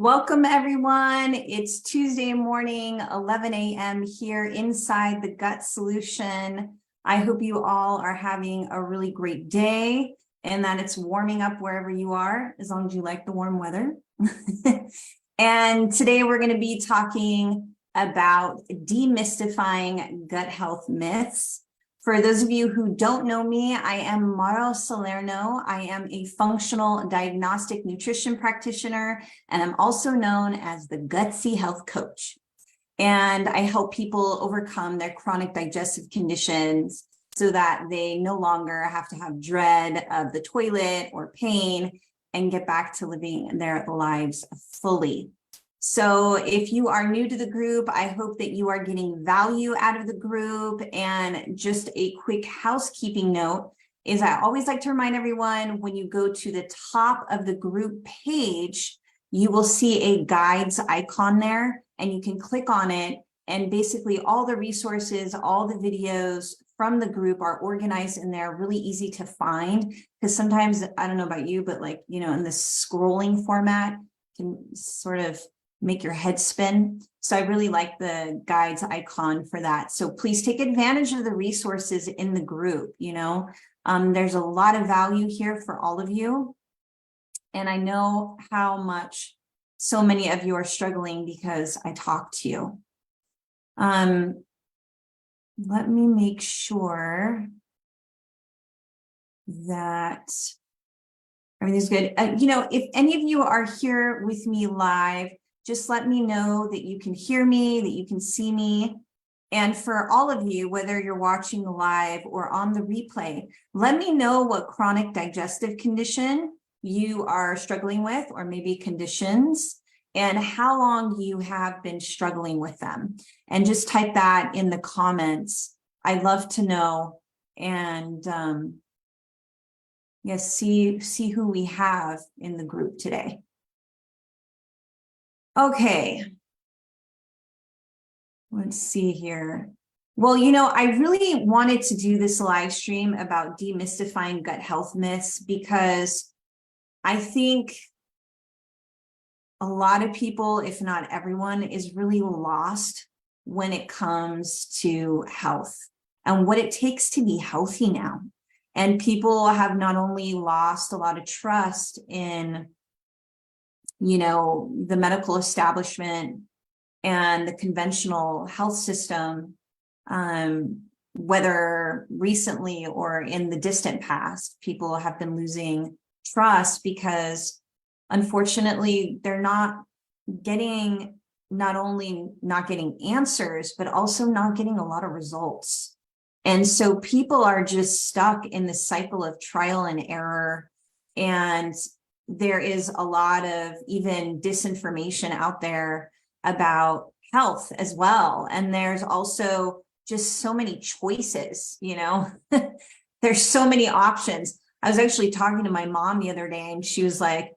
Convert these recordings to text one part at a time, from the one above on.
Welcome, everyone. It's Tuesday morning, 11 a.m. here inside the Gut Solution. I hope you all are having a really great day and that it's warming up wherever you are, as long as you like the warm weather. And today we're going to be talking about demystifying gut health myths. For those of you who don't know me, I am Mara Salerno. I am a functional diagnostic nutrition practitioner, and I'm also known as the Gutsy Health Coach. And I help people overcome their chronic digestive conditions so that they no longer have to have dread of the toilet or pain and get back to living their lives fully. So if you are new to the group, I hope that you are getting value out of the group. And just a quick housekeeping note is I always like to remind everyone, when you go to the top of the group page, you will see a guides icon there, and you can click on it. And basically all the resources, all the videos from the group are organized in there, really easy to find. Because sometimes, I don't know about you, but in this scrolling format can sort of make your head spin. So I really like the guides icon for that. So please take advantage of the resources in the group. There's a lot of value here for all of you. And I know how much so many of you are struggling because I talk to you. Let me make sure that everything's good. If any of you are here with me live, just let me know that you can hear me, that you can see me. And for all of you, whether you're watching live or on the replay, let me know what chronic digestive condition you are struggling with, or maybe conditions, and how long you have been struggling with them. And just type that in the comments. I'd love to know. And yes, see who we have in the group today. Okay, let's see here. Well, I really wanted to do this live stream about demystifying gut health myths because I think a lot of people, if not everyone, is really lost when it comes to health and what it takes to be healthy now. And people have not only lost a lot of trust in the medical establishment and the conventional health system, whether recently or in the distant past, people have been losing trust because unfortunately they're not only not getting answers, but also not getting a lot of results. And so people are just stuck in the cycle of trial and error. And there is a lot of even disinformation out there about health as well. And there's also just so many choices, there's so many options. I was actually talking to my mom the other day and she was like,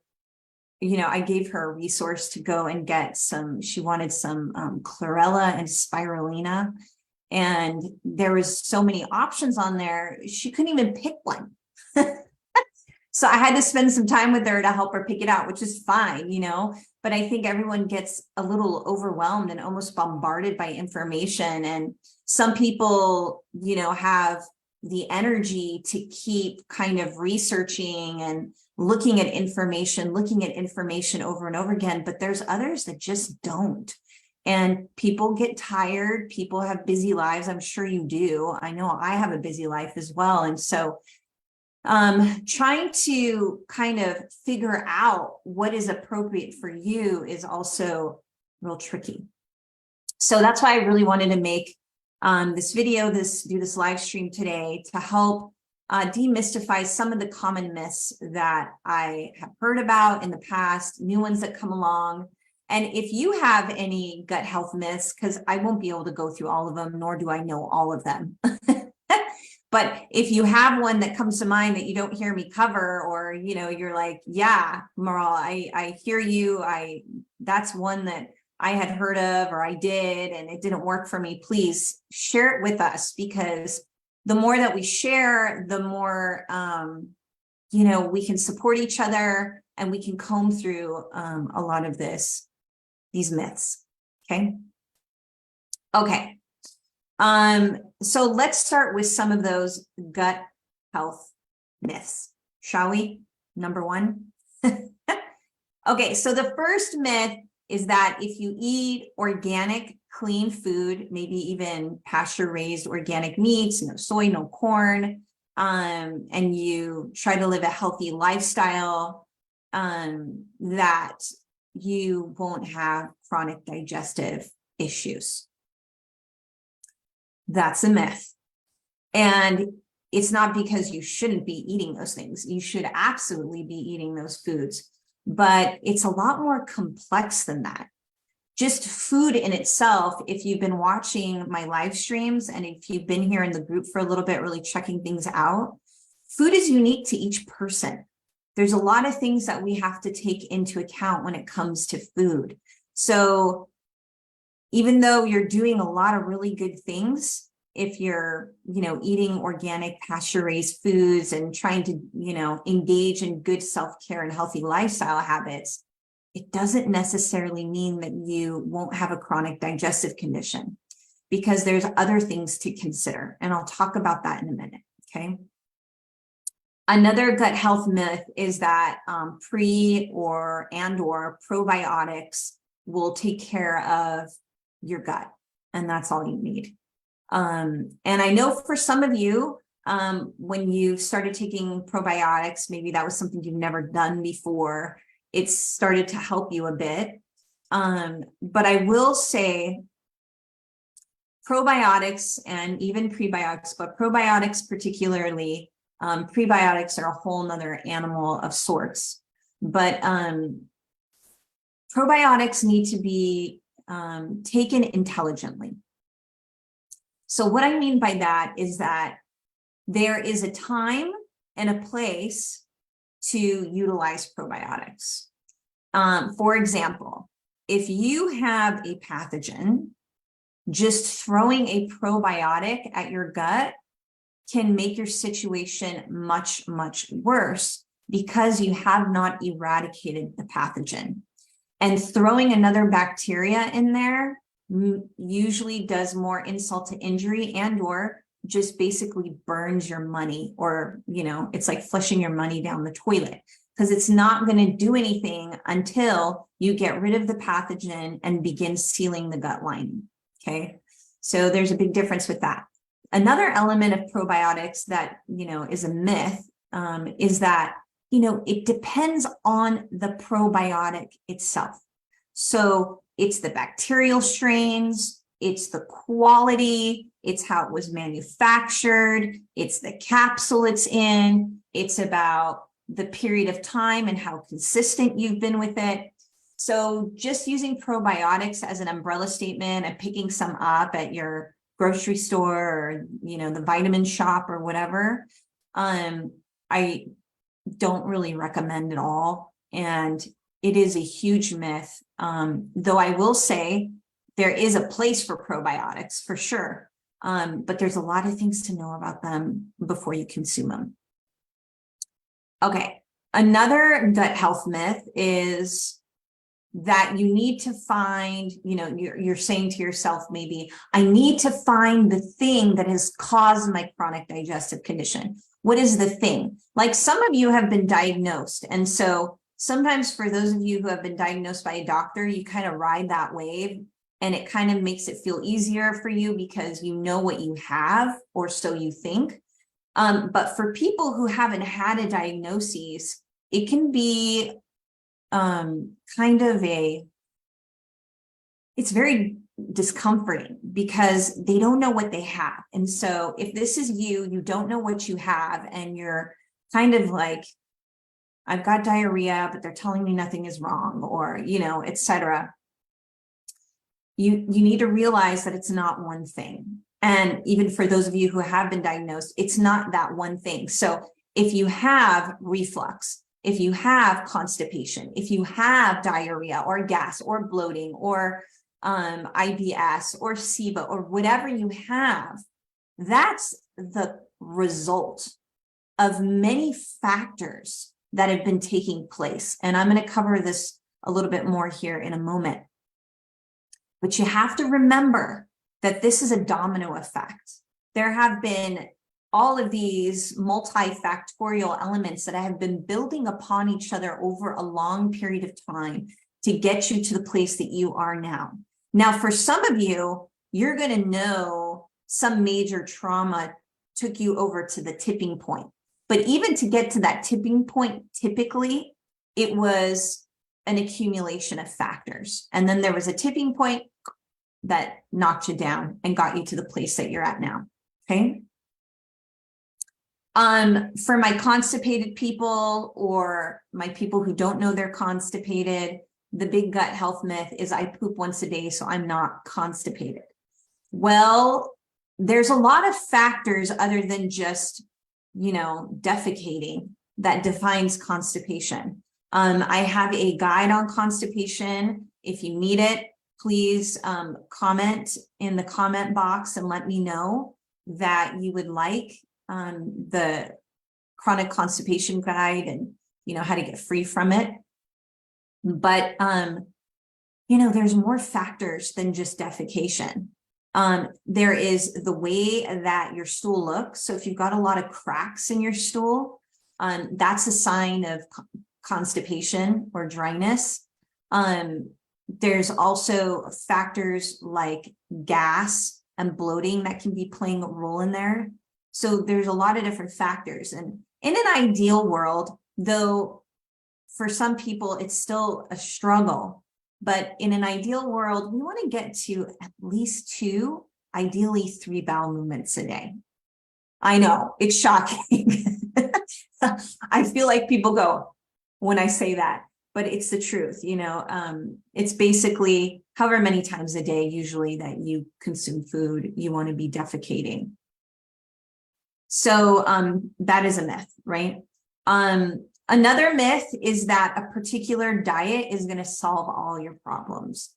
I gave her a resource to go and get she wanted some chlorella and spirulina. And there was so many options on there. She couldn't even pick one. So I had to spend some time with her to help her pick it out, which is fine, but I think everyone gets a little overwhelmed and almost bombarded by information. And some people, have the energy to keep kind of researching and looking at information over and over again, but there's others that just don't. And people get tired. People have busy lives. I'm sure you do. I know I have a busy life as well. And so trying to kind of figure out what is appropriate for you is also real tricky. So that's why I really wanted to make this video, do this live stream today to help demystify some of the common myths that I have heard about in the past, new ones that come along. And if you have any gut health myths, because I won't be able to go through all of them, nor do I know all of them. But if you have one that comes to mind that you don't hear me cover, or, you're like, yeah, Maral, I hear you. That's one that I had heard of, or I did, and it didn't work for me. Please share it with us, because the more that we share, the more, we can support each other and we can comb through a lot of these myths. Okay. Okay. So let's start with some of those gut health myths, shall we? Number one. Okay, so the first myth is that if you eat organic, clean food, maybe even pasture-raised organic meats, no soy, no corn, and you try to live a healthy lifestyle, that you won't have chronic digestive issues. That's a myth. And it's not because you shouldn't be eating those things. You should absolutely be eating those foods, but it's a lot more complex than that. Just food in itself, if you've been watching my live streams and if you've been here in the group for a little bit, really checking things out, food is unique to each person. There's a lot of things that we have to take into account when it comes to food. So even though you're doing a lot of really good things, if you're, eating organic pasture-raised foods and trying to, engage in good self-care and healthy lifestyle habits, it doesn't necessarily mean that you won't have a chronic digestive condition, because there's other things to consider. And I'll talk about that in a minute, okay? Another gut health myth is that or probiotics will take care of your gut, and that's all you need. And I know for some of you, when you started taking probiotics, maybe that was something you've never done before, it's started to help you a bit. But I will say probiotics and even prebiotics, but probiotics particularly, prebiotics are a whole nother animal of sorts. But probiotics need to be taken intelligently. So what I mean by that is that there is a time and a place to utilize probiotics. For example, if you have a pathogen, just throwing a probiotic at your gut can make your situation much, much worse because you have not eradicated the pathogen. And throwing another bacteria in there usually does more insult to injury and or just basically burns your money, or it's like flushing your money down the toilet, because it's not going to do anything until you get rid of the pathogen and begin sealing the gut lining. Okay, so there's a big difference with that. Another element of probiotics that is a myth is that it depends on the probiotic itself. So it's the bacterial strains, it's the quality, it's how it was manufactured, it's the capsule it's in, it's about the period of time and how consistent you've been with it. So just using probiotics as an umbrella statement and picking some up at your grocery store or, the vitamin shop or whatever, I don't really recommend at all. And it is a huge myth. Though I will say there is a place for probiotics for sure. But there's a lot of things to know about them before you consume them. Okay. Another gut health myth is that you need to find, you're saying to yourself, maybe, I need to find the thing that has caused my chronic digestive condition. What is the thing? Like some of you have been diagnosed. And so sometimes for those of you who have been diagnosed by a doctor, you kind of ride that wave and it kind of makes it feel easier for you because you know what you have, or so you think. But for people who haven't had a diagnosis, it can be it's very discomforting because they don't know what they have. And so if this is you don't know what you have, and you're kind of like, I've got diarrhea, but they're telling me nothing is wrong, or, etc. You need to realize that it's not one thing. And even for those of you who have been diagnosed, it's not that one thing. So if you have reflux, if you have constipation, if you have diarrhea or gas or bloating or IBS or SIBO or whatever you have, that's the result of many factors that have been taking place. And I'm going to cover this a little bit more here in a moment. But you have to remember that this is a domino effect. There have been all of these multifactorial elements that have been building upon each other over a long period of time to get you to the place that you are now. Now, for some of you, you're going to know some major trauma took you over to the tipping point. But even to get to that tipping point, typically, it was an accumulation of factors. And then there was a tipping point that knocked you down and got you to the place that you're at now. Okay. For my constipated people or my people who don't know they're constipated, the big gut health myth is I poop once a day, so I'm not constipated. Well, there's a lot of factors other than just, defecating that defines constipation. I have a guide on constipation. If you need it, please comment in the comment box and let me know that you would like the chronic constipation guide and how to get free from it. But there's more factors than just defecation. There is the way that your stool looks. So if you've got a lot of cracks in your stool, that's a sign of constipation or dryness. There's also factors like gas and bloating that can be playing a role in there. So there's a lot of different factors. And in an ideal world, though, for some people, it's still a struggle. But in an ideal world, we want to get to at least 2, ideally 3 bowel movements a day. I know, it's shocking. I feel like people go when I say that, but it's the truth. It's basically however many times a day, usually, that you consume food, you want to be defecating. So that is a myth, right? Another myth is that a particular diet is going to solve all your problems.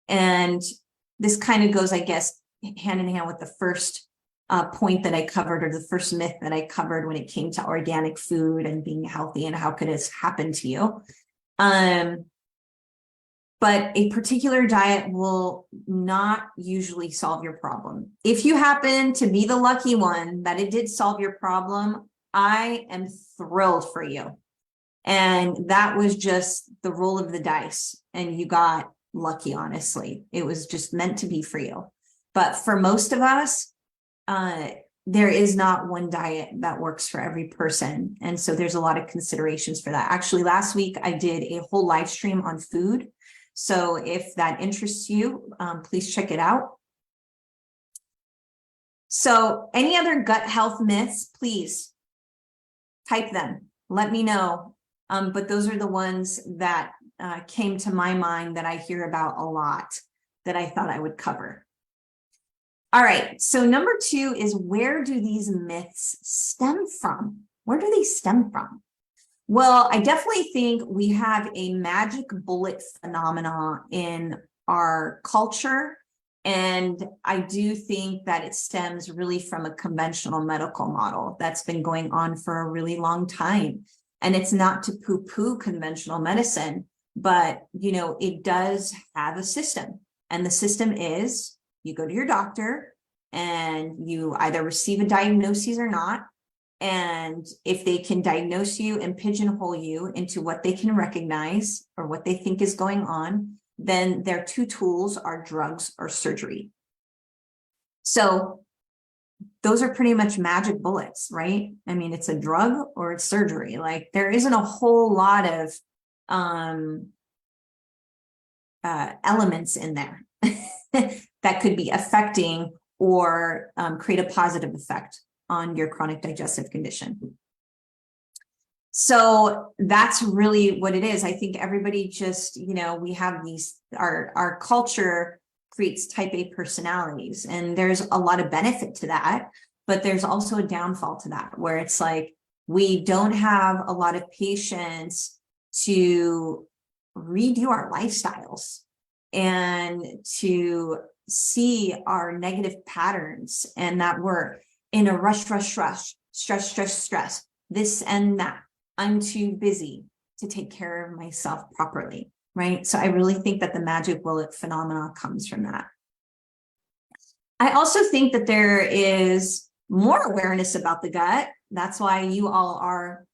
And this kind of goes, I guess, hand in hand with the first point that I covered, or the first myth that I covered when it came to organic food and being healthy and how could it happen to you. But a particular diet will not usually solve your problem. If you happen to be the lucky one that it did solve your problem, I am thrilled for you. And that was just the roll of the dice. And you got lucky, honestly. It was just meant to be for you. But for most of us, there is not one diet that works for every person. And so there's a lot of considerations for that. Actually, last week, I did a whole live stream on food. So if that interests you, please check it out. So any other gut health myths, please type them. Let me know. But those are the ones that came to my mind that I hear about a lot that I thought I would cover. All right. So number 2 is, where do these myths stem from? Where do they stem from? Well, I definitely think we have a magic bullet phenomena in our culture. And I do think that it stems really from a conventional medical model that's been going on for a really long time. And it's not to poo-poo conventional medicine, but, it does have a system. And the system is, you go to your doctor and you either receive a diagnosis or not. And if they can diagnose you and pigeonhole you into what they can recognize or what they think is going on, then their 2 tools are drugs or surgery. So those are pretty much magic bullets, right? I mean, it's a drug or it's surgery. Like, there isn't a whole lot of elements in there that could be affecting or create a positive effect on your chronic digestive condition. So that's really what it is. I think everybody just, we have these, our culture creates type A personalities, and there's a lot of benefit to that, but there's also a downfall to that, where it's like, we don't have a lot of patience to redo our lifestyles and to see our negative patterns, and that we're in a rush, stress, this and that. I'm too busy to take care of myself properly, right? So I really think that the magic bullet phenomena comes from that. I also think that there is more awareness about the gut. That's why you are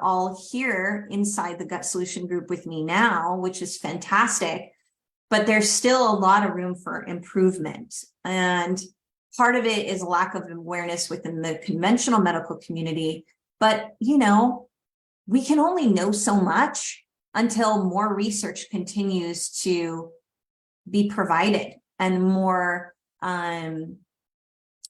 all here inside the Gut Solution Group with me now, which is fantastic. But there's still a lot of room for improvement. And part of it is a lack of awareness within the conventional medical community. But, you know, we can only know so much until more research continues to be provided and more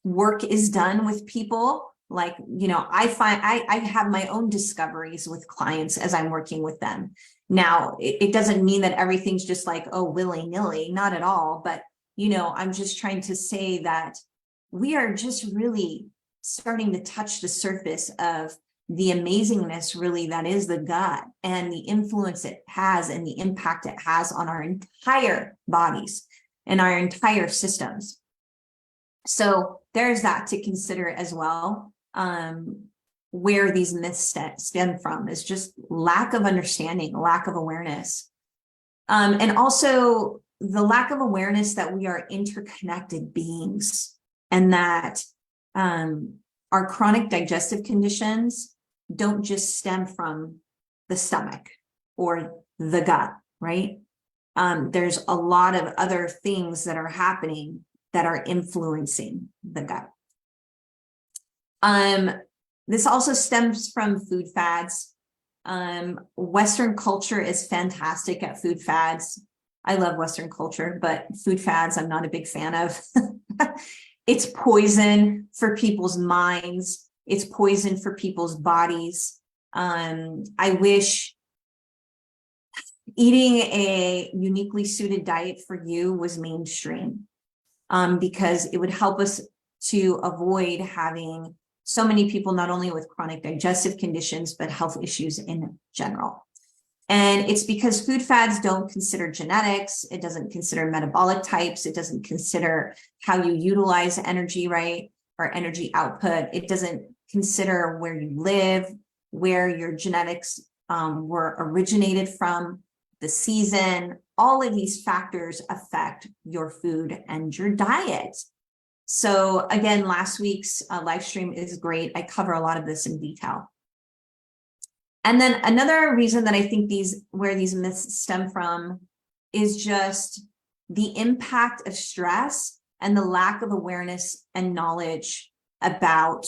work is done with people. Like, you know, I find I have my own discoveries with clients as I'm working with them. Now, it doesn't mean that everything's just like, oh, willy-nilly, not at all. But, you know, I'm just trying to say that we are just really starting to touch the surface of the amazingness really that is the gut and the influence it has and the impact it has on our entire bodies and our entire systems. So there's that to consider as well. Where these myths stem from is just lack of understanding, lack of awareness. And also the lack of awareness that we are interconnected beings and that our chronic digestive conditions don't just stem from the stomach or the gut, right? There's a lot of other things that are happening that are influencing the gut. This also stems from food fads. Western culture is fantastic at food fads. I love Western culture, but food fads, I'm not a big fan of. It's poison for people's minds. It's poison for people's bodies. I wish eating a uniquely suited diet for you was mainstream, because it would help us to avoid having so many people, not only with chronic digestive conditions, but health issues in general. And it's because food fads don't consider genetics. It doesn't consider metabolic types. It doesn't consider how you utilize energy, right? Or energy output. It doesn't consider where you live, where your genetics were originated from, the season. All of these factors affect your food and your diet. So again, last week's live stream is great. I cover a lot of this in detail. And then another reason that I think where these myths stem from is just the impact of stress and the lack of awareness and knowledge about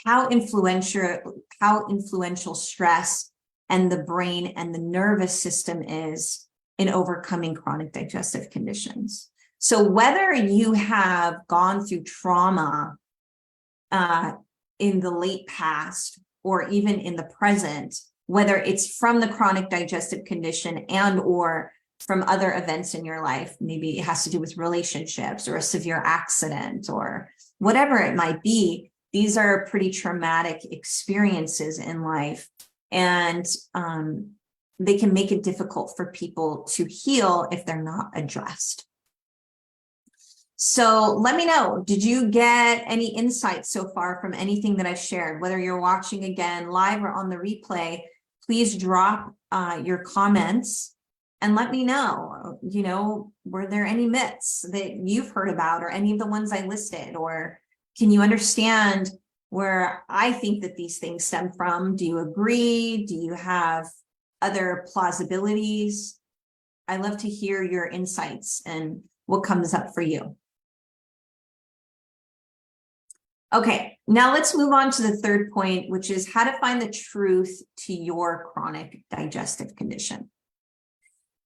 how influential stress and the brain and the nervous system is in overcoming chronic digestive conditions. So whether you have gone through trauma in the late past or even in the present, whether it's from the chronic digestive condition and or from other events in your life, maybe it has to do with relationships or a severe accident or whatever it might be, these are pretty traumatic experiences in life. And they can make it difficult for people to heal if they're not addressed. So let me know, did you get any insights so far from anything that I've shared? Whether you're watching again live or on the replay, please drop your comments and let me know, you know, were there any myths that you've heard about or any of the ones I listed? Or can you understand where I think that these things stem from? Do you agree? Do you have other plausibilities? I love to hear your insights and what comes up for you. Okay, now let's move on to the third point, which is how to find the truth to your chronic digestive condition.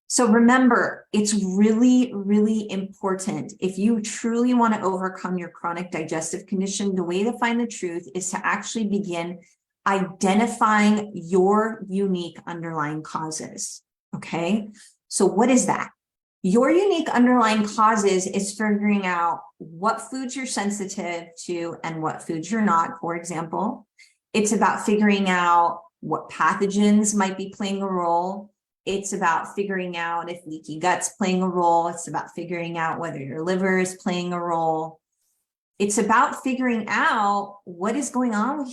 So remember, it's really, really important. If you truly want to overcome your chronic digestive condition, the way to find the truth is to actually begin identifying your unique underlying causes. Okay, so what is that? Your unique underlying causes is figuring out what foods you're sensitive to and what foods you're not, for example. It's about figuring out what pathogens might be playing a role. It's about figuring out if leaky gut's playing a role. It's about figuring out whether your liver is playing a role. It's about figuring out what is going on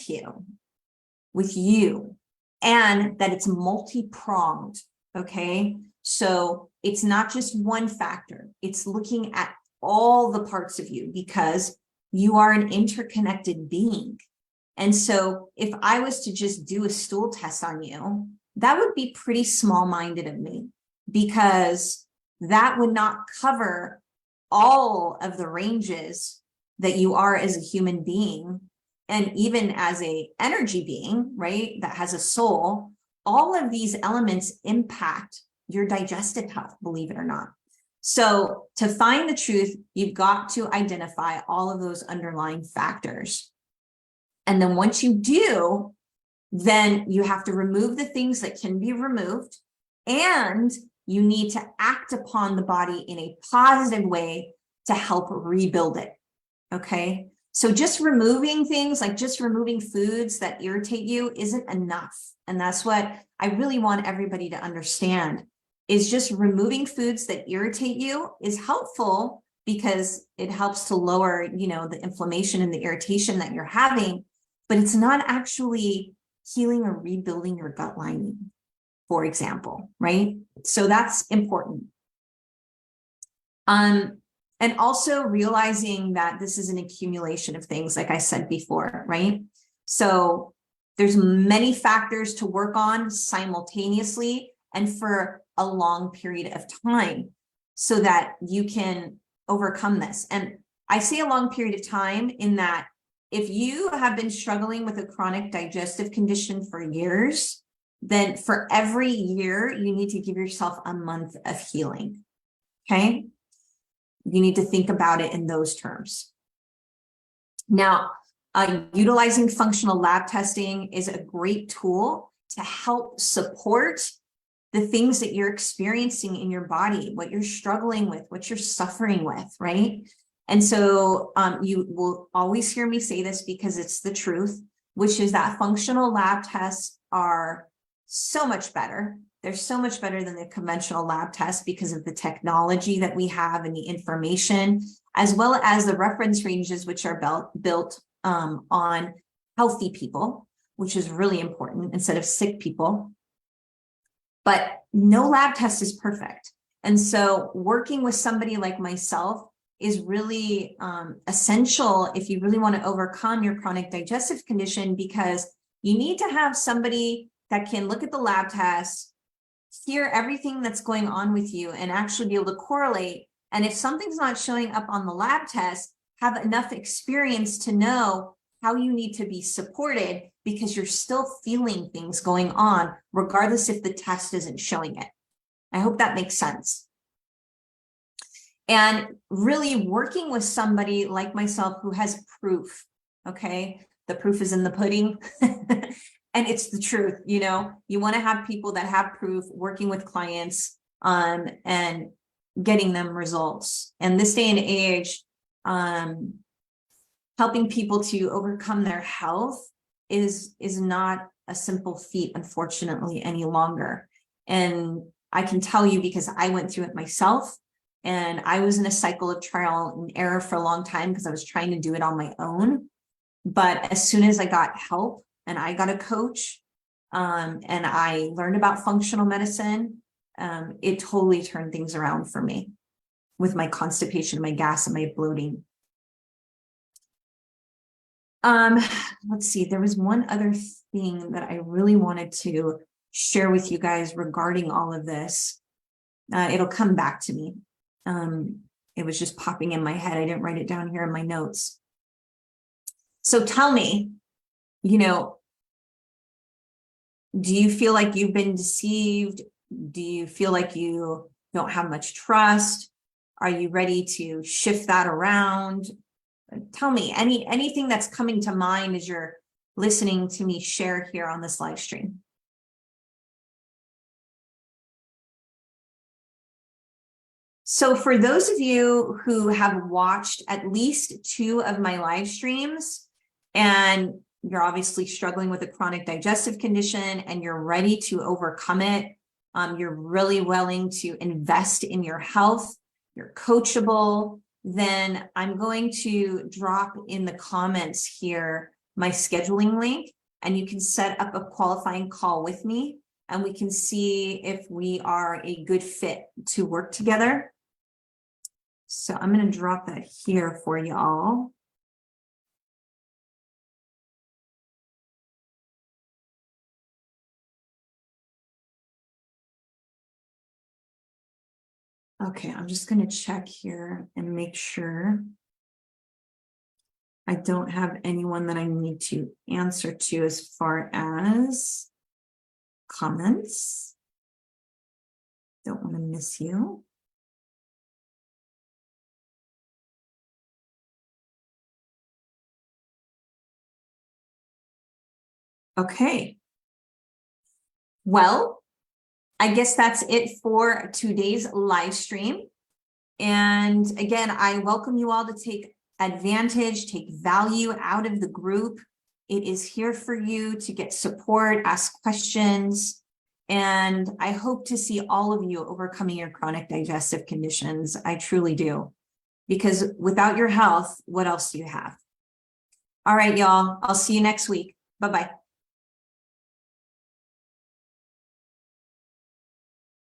with you. and that it's multi-pronged, okay? So it's not just one factor, it's looking at all the parts of you because you are an interconnected being. And so if I was to just do a stool test on you, that would be pretty small-minded of me, because that would not cover all of the ranges that you are as a human being, and even as a energy being, right, that has a soul. All of these elements impact your digestive health, believe it or not. So to find the truth, you've got to identify all of those underlying factors. And then once you do, then you have to remove the things that can be removed, and you need to act upon the body in a positive way to help rebuild it, okay? So just removing things, like just removing foods that irritate you, isn't enough. And that's what I really want everybody to understand, is just removing foods that irritate you is helpful because it helps to lower, the inflammation and the irritation that you're having, but it's not actually healing or rebuilding your gut lining, for example, right? So that's important. And also realizing that this is an accumulation of things, like I said before, right? So there's many factors to work on simultaneously and for a long period of time so that you can overcome this. And I say a long period of time in that if you have been struggling with a chronic digestive condition for years, then for every year, you need to give yourself a month of healing, okay? You need to think about it in those terms. Now, utilizing functional lab testing is a great tool to help support the things that you're experiencing in your body, what you're struggling with, what you're suffering with, right? And so you will always hear me say this because it's the truth, which is that functional lab tests are so much better. They're so much better than the conventional lab tests because of the technology that we have and the information, as well as the reference ranges, which are built on healthy people, which is really important instead of sick people. But no lab test is perfect. And so working with somebody like myself is really essential if you really want to overcome your chronic digestive condition, because you need to have somebody that can look at the lab tests, hear everything that's going on with you, and actually be able to correlate. And if something's not showing up on the lab test, have enough experience to know how you need to be supported, because you're still feeling things going on, regardless if the test isn't showing it. I hope that makes sense. And really working with somebody like myself who has proof, okay? The proof is in the pudding. And it's the truth, you want to have people that have proof working with clients and getting them results. And this day and age, helping people to overcome their health is not a simple feat, unfortunately, any longer. And I can tell you because I went through it myself, and I was in a cycle of trial and error for a long time because I was trying to do it on my own. But as soon as I got help and I got a coach and I learned about functional medicine, it totally turned things around for me with my constipation, my gas, and my bloating. Let's see, there was one other thing that I really wanted to share with you guys regarding all of this. It'll come back to me. It was just popping in my head. I didn't write it down here in my notes. So tell me, do you feel like you've been deceived? Do you feel like you don't have much trust? Are you ready to shift that around? Tell me anything that's coming to mind as you're listening to me share here on this live stream. So for those of you who have watched at least 2 of my live streams, and you're obviously struggling with a chronic digestive condition and you're ready to overcome it, you're really willing to invest in your health, you're coachable, then I'm going to drop in the comments here my scheduling link. and you can set up a qualifying call with me, and we can see if we are a good fit to work together. So I'm going to drop that here for y'all. Okay, I'm just going to check here and make sure I don't have anyone that I need to answer to as far as comments. Don't want to miss you. Okay. Well, I guess that's it for today's live stream. And again, I welcome you all to take advantage, take value out of the group. It is here for you to get support, ask questions, and I hope to see all of you overcoming your chronic digestive conditions. I truly do, because without your health, what else do you have? All right, y'all, I'll see you next week. Bye-bye.